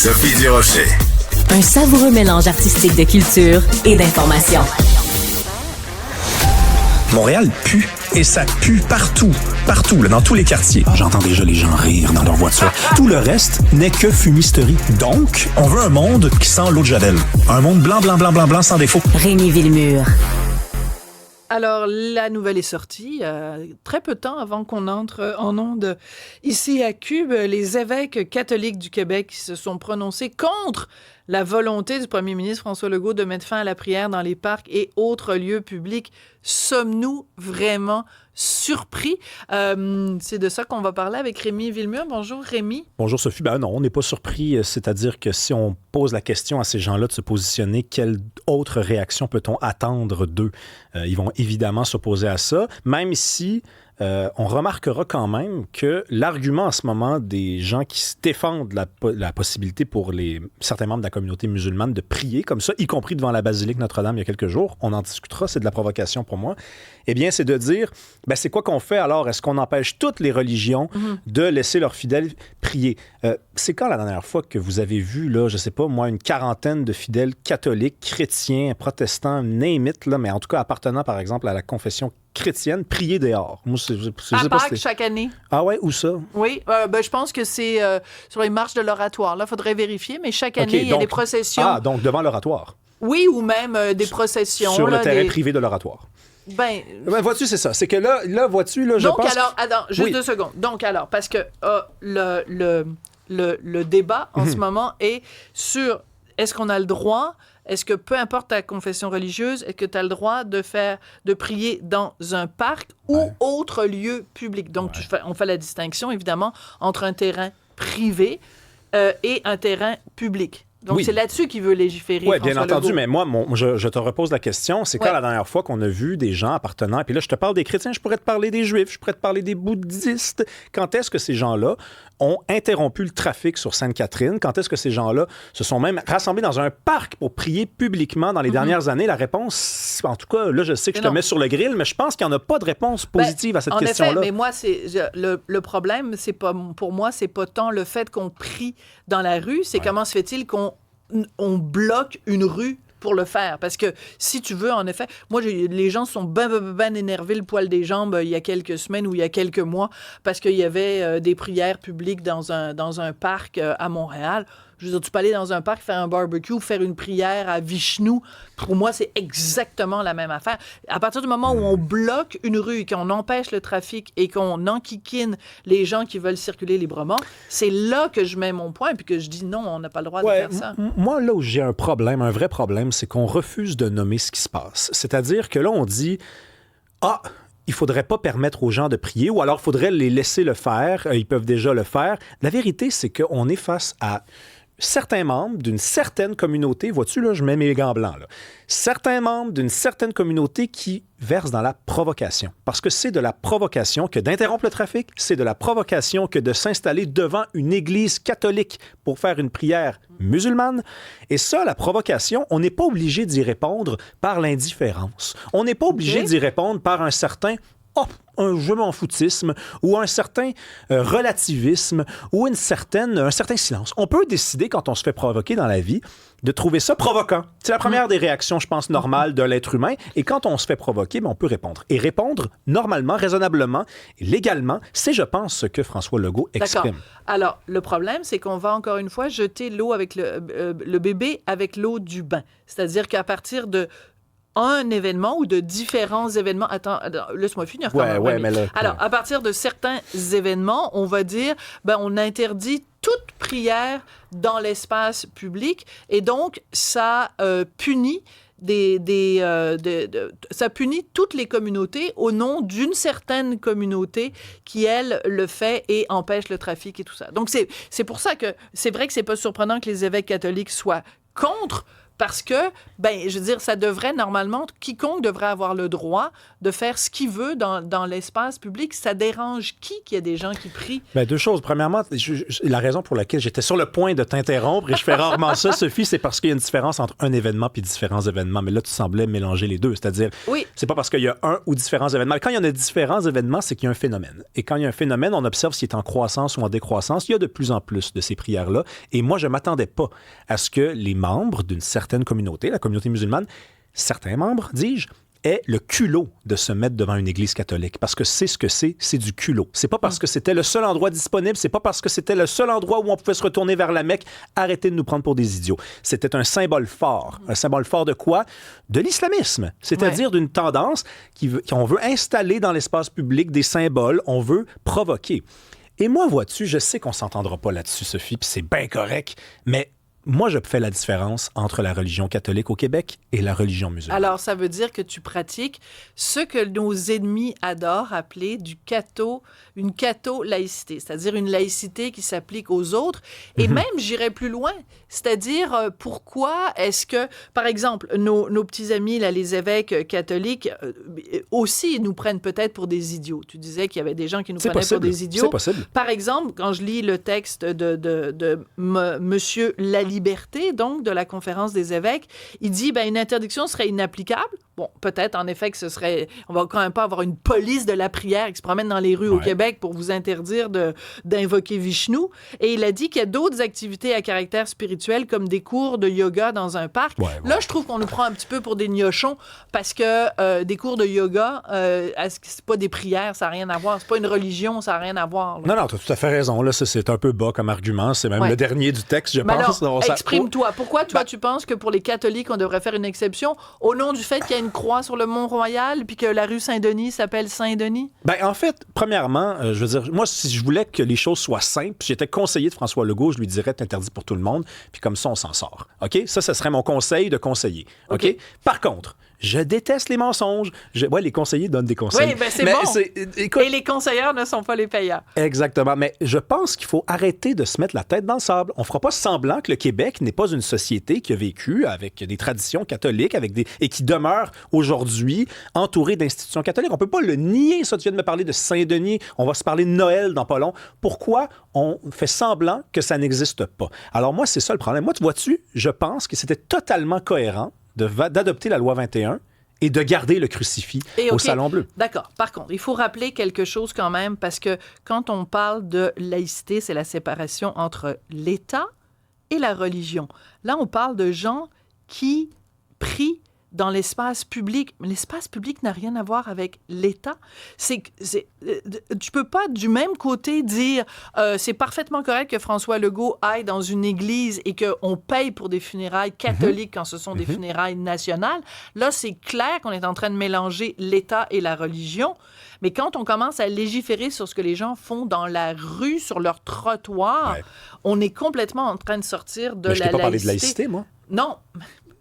Sophie Durocher. Un savoureux mélange artistique de culture et d'information. Montréal pue. Et ça pue partout, là, dans tous les quartiers. J'entends déjà les gens rire dans leur voiture. Tout le reste n'est que fumisterie. Donc, on veut un monde qui sent l'eau de Javel. Un monde blanc, sans défaut. Rémi Villemure. Alors, la nouvelle est sortie très peu de temps avant qu'on entre en ondes ici à Cube. Les évêques catholiques du Québec se sont prononcés contre la volonté du premier ministre François Legault de mettre fin à la prière dans les parcs et autres lieux publics. Sommes-nous vraiment surpris? C'est de ça qu'on va parler avec Rémi Villemure. Bonjour Rémi. Bonjour Sophie. Ben non, on n'est pas surpris. C'est-à-dire que si on pose la question à ces gens-là de se positionner, quelle autre réaction peut-on attendre d'eux? Ils vont évidemment s'opposer à ça, même si on remarquera quand même que l'argument en ce moment des gens qui se défendent la possibilité pour certains membres de la communauté musulmane de prier comme ça, y compris devant la basilique Notre-Dame il y a quelques jours, on en discutera, c'est de la provocation pour moi, eh bien c'est de dire, ben c'est quoi qu'on fait alors? Est-ce qu'on empêche toutes les religions de laisser leurs fidèles prier? C'est quand la dernière fois que vous avez vu, là, je sais pas moi, une quarantaine de fidèles catholiques, chrétiens, protestants, name it, là, mais en tout cas appartenant par exemple à la confession chrétienne, prier dehors? Moi, à Pâques, chaque année. Ah ouais, où ça? Oui, je pense que c'est sur les marches de l'oratoire. Là, il faudrait vérifier, mais chaque année, il y a des processions. Ah, donc devant l'oratoire? Oui, ou même des processions. Sur le terrain privé de l'oratoire. Ben, vois-tu, c'est ça. C'est que là vois-tu, là, je donc, pense... Donc, alors, juste 2 secondes. Donc, alors, parce que le débat en ce moment est sur est-ce qu'on a le droit, est-ce que peu importe ta confession religieuse, est-ce que tu as le droit de prier dans un parc ou autre lieu public? Donc, on fait la distinction, évidemment, entre un terrain privé et un terrain public. Donc, c'est là-dessus qu'il veut légiférer. Oui, bien entendu, Legault. mais moi, je te repose la question. C'est quand la dernière fois qu'on a vu des gens appartenant, puis là, je te parle des chrétiens, je pourrais te parler des juifs, je pourrais te parler des bouddhistes. Quand est-ce que ces gens-là ont interrompu le trafic sur Sainte-Catherine? Quand est-ce que ces gens-là se sont même rassemblés dans un parc pour prier publiquement dans les dernières années? La réponse, en tout cas, là, je sais que je te mets sur le grill, mais je pense qu'il n'y en a pas de réponse positive à cette question-là. En effet, mais moi, le problème, c'est pas, pour moi, c'est pas tant le fait qu'on prie dans la rue, c'est comment se fait-il qu'on bloque une rue pour le faire. Parce que si tu veux, en effet, moi, les gens sont ben énervés le poil des jambes il y a quelques semaines ou il y a quelques mois parce qu'il y avait des prières publiques dans un parc à Montréal. Je veux dire, tu peux aller dans un parc, faire un barbecue, faire une prière à Vishnu. Pour moi, c'est exactement la même affaire. À partir du moment où on bloque une rue, qu'on empêche le trafic et qu'on enquiquine les gens qui veulent circuler librement, c'est là que je mets mon point puis que je dis non, on n'a pas le droit de faire ça. Moi, là où j'ai un problème, un vrai problème, c'est qu'on refuse de nommer ce qui se passe. C'est-à-dire que là, on dit « Ah, il faudrait pas permettre aux gens de prier ou alors il faudrait les laisser le faire. Ils peuvent déjà le faire. » La vérité, c'est qu'on est face à certains membres d'une certaine communauté, vois-tu, là, je mets mes gants blancs, là. Certains membres d'une certaine communauté qui versent dans la provocation. Parce que c'est de la provocation que d'interrompre le trafic, c'est de la provocation que de s'installer devant une église catholique pour faire une prière musulmane. Et ça, la provocation, on n'est pas obligé d'y répondre par l'indifférence. On n'est pas obligé d'y répondre par un certain un je m'en foutisme ou un certain relativisme ou un certain silence. On peut décider, quand on se fait provoquer dans la vie, de trouver ça provoquant. C'est la première des réactions, je pense, normales de l'être humain. Et quand on se fait provoquer, on peut répondre. Et répondre normalement, raisonnablement, et légalement, c'est, je pense, ce que François Legault exprime. D'accord. Alors, le problème, c'est qu'on va encore une fois jeter l'eau avec le bébé avec l'eau du bain. C'est-à-dire qu'à partir de un événement ou de différents événements. Attends laisse-moi finir. Alors, à partir de certains événements, on va dire, on interdit toute prière dans l'espace public et donc ça punit ça punit toutes les communautés au nom d'une certaine communauté qui, elle, le fait et empêche le trafic et tout ça. Donc, c'est pour ça que c'est vrai que c'est pas surprenant que les évêques catholiques soient contre. Parce que, je veux dire, ça devrait normalement, quiconque devrait avoir le droit de faire ce qu'il veut dans l'espace public. Ça dérange qu'il y ait des gens qui prient? Deux choses. Premièrement, la raison pour laquelle j'étais sur le point de t'interrompre, et je fais rarement ça, Sophie, c'est parce qu'il y a une différence entre un événement et différents événements. Mais là, tu semblais mélanger les deux. C'est-à-dire, c'est pas parce qu'il y a un ou différents événements. Quand il y en a différents événements, c'est qu'il y a un phénomène. Et quand il y a un phénomène, on observe s'il est en croissance ou en décroissance. Il y a de plus en plus de ces prières-là. Et moi, je ne m'attendais pas à ce que les membres d'une certaine communauté, la communauté musulmane, certains membres, dis-je, aient le culot de se mettre devant une église catholique. Parce que c'est ce que c'est du culot. C'est pas parce que c'était le seul endroit disponible, c'est pas parce que c'était le seul endroit où on pouvait se retourner vers la Mecque. Arrêtez de nous prendre pour des idiots. C'était un symbole fort. Un symbole fort de quoi? De l'islamisme. C'est-à-dire d'une tendance qu'on veut installer dans l'espace public des symboles, on veut provoquer. Et moi, vois-tu, je sais qu'on s'entendra pas là-dessus, Sophie, puis c'est bien correct, mais moi, je fais la différence entre la religion catholique au Québec et la religion musulmane. Alors, ça veut dire que tu pratiques ce que nos ennemis adorent appeler une catho-laïcité, c'est-à-dire une laïcité qui s'applique aux autres. Et même, j'irais plus loin, c'est-à-dire pourquoi est-ce que, par exemple, nos petits amis, là, les évêques catholiques, aussi nous prennent peut-être pour des idiots. Tu disais qu'il y avait des gens qui nous prenaient pour des idiots. C'est possible. Par exemple, quand je lis le texte de Monsieur Laliberté, donc, de la Conférence des évêques, il dit, une interdiction serait inapplicable. Bon, peut-être, en effet, que on va quand même pas avoir une police de la prière qui se promène dans les rues au Québec pour vous interdire d'invoquer Vishnu. Et il a dit qu'il y a d'autres activités à caractère spirituel, comme des cours de yoga dans un parc. Là, je trouve qu'on nous prend un petit peu pour des gnochons, parce que des cours de yoga, c'est pas des prières, ça n'a rien à voir. C'est pas une religion, ça n'a rien à voir. Là. Non, tu as tout à fait raison. Là, c'est un peu bas comme argument. C'est même le dernier du texte, je pense. Alors, exprime-toi. Pourquoi, toi, tu penses que pour les catholiques, on devrait faire une exception au nom du fait qu'il y a une croix sur le Mont-Royal puis que la rue Saint-Denis s'appelle Saint-Denis? En fait, premièrement, je veux dire, moi, si je voulais que les choses soient simples, j'étais conseiller de François Legault, je lui dirais c'est interdit pour tout le monde, puis comme ça, on s'en sort. OK? Ça serait mon conseil de conseiller. OK? Par contre, je déteste les mensonges. Les conseillers donnent des conseils. Oui, c'est bon. Écoute, et les conseilleurs ne sont pas les payants. Exactement. Mais je pense qu'il faut arrêter de se mettre la tête dans le sable. On ne fera pas semblant que le Québec n'est pas une société qui a vécu avec des traditions catholiques et qui demeure aujourd'hui entourée d'institutions catholiques. On ne peut pas le nier. Ça, tu viens de me parler de Saint-Denis. On va se parler de Noël dans pas long. Pourquoi on fait semblant que ça n'existe pas? Alors moi, c'est ça le problème. Moi, tu vois-tu, je pense que c'était totalement cohérent d'adopter la loi 21 et de garder le crucifix au Salon Bleu. D'accord. Par contre, il faut rappeler quelque chose quand même, parce que quand on parle de laïcité, c'est la séparation entre l'État et la religion. Là, on parle de gens qui prient dans l'espace public. Mais l'espace public n'a rien à voir avec l'État. Tu peux pas du même côté dire c'est parfaitement correct que François Legault aille dans une église et qu'on paye pour des funérailles catholiques quand ce sont des funérailles nationales. Là, c'est clair qu'on est en train de mélanger l'État et la religion. Mais quand on commence à légiférer sur ce que les gens font dans la rue, sur leur trottoir, on est complètement en train de sortir de la laïcité. Je t'ai pas parlé de laïcité, moi. Non.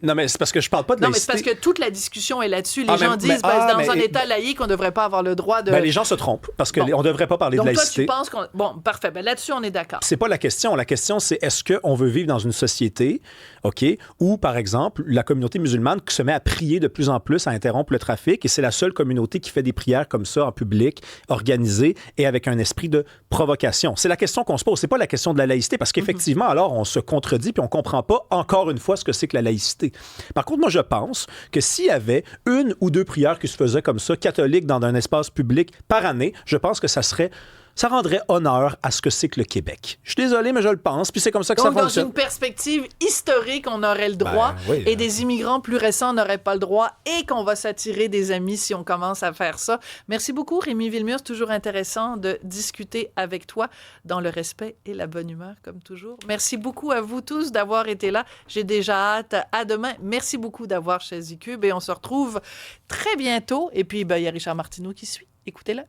Non, mais c'est parce que je parle pas de laïcité. Non, mais c'est parce que toute la discussion est là-dessus. Les gens disent, dans un État laïque, on ne devrait pas avoir le droit de... les gens se trompent, parce qu'on ne devrait pas parler de laïcité. Donc toi, tu penses qu'on... Bon, parfait. Là-dessus, on est d'accord. C'est pas la question. La question, c'est est-ce qu'on veut vivre dans une société, OK, où, par exemple, la communauté musulmane se met à prier de plus en plus, à interrompre le trafic, et c'est la seule communauté qui fait des prières comme ça, en public, organisées, et avec un esprit de provocation. C'est la question qu'on se pose. C'est pas la question de la laïcité, parce qu'effectivement, alors, on se contredit, puis on comprend pas, encore une fois, ce que c'est que la laïcité. Par contre, moi, je pense que s'il y avait une ou deux prières qui se faisaient comme ça, catholiques, dans un espace public par année, je pense que ça rendrait honneur à ce que c'est que le Québec. Je suis désolé, mais je le pense, puis c'est comme ça que ça fonctionne. Donc, dans une perspective historique, on aurait le droit, et des immigrants plus récents n'auraient pas le droit, et qu'on va s'attirer des amis si on commence à faire ça. Merci beaucoup, Rémi Villemur. C'est toujours intéressant de discuter avec toi dans le respect et la bonne humeur, comme toujours. Merci beaucoup à vous tous d'avoir été là. J'ai déjà hâte. À demain. Merci beaucoup d'avoir choisi Cube, et on se retrouve très bientôt. Et puis, il y a Richard Martineau qui suit. Écoutez-le.